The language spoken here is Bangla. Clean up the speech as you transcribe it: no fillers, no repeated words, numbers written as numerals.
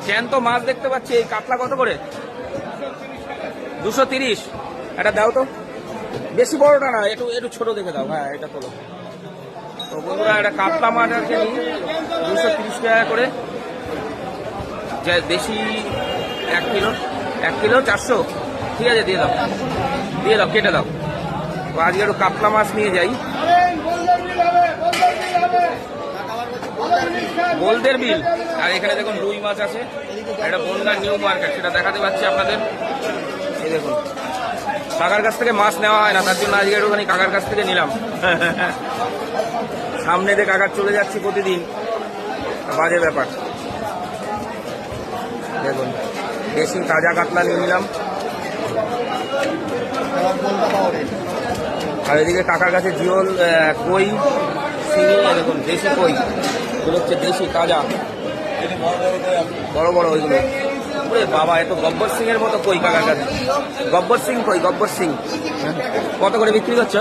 জ্যান্ত মাছ দেখতে পাচ্ছি। এই কাতলা কত করে? 230। এটা দাও তো, বেশি বড়টা না, একটু একটু ছোট দেখে দাও। হ্যাঁ, এটা তোলো তো বন্ধুরা। এটা কাতলা মাছ আর কি 230 টাকা করে। দেশি 1 কিলো 400। ঠিক আছে, দিয়ে দাও, কেটে দাও। তো আজকে একটু কাতলা মাছ নিয়ে যাই। বোলদের বিল। আর এখানে দেখুন রুই মাছ আছে। এটা বনগা নিউ মার্কেট, সেটা দেখাতে পাচ্ছি আপনাদের। এই দেখুন, কাকার কাছ থেকে মাছ নেওয়া হয় না, তার জন্য আজকে একটুখানি কাকার কাছ থেকে নিলাম। সামনে দিয়ে কাকার চলে যাচ্ছি প্রতিদিন, বাজে ব্যাপার। দেখুন, দেশি তাজা কাতলা নিয়ে নিলাম। আর এদিকে কাকার কাছে জিওল, কই, শিঙি। দেখুন দেশি কই, এগুলো হচ্ছে দেশি তাজা, বড় বড় ওইগুলো। ওরে বাবা, এত গব্বর সিং এর মতো কই কাকার কাছে। গব্বর সিং কই, গব্বর সিং। কত করে বিক্রি করছো?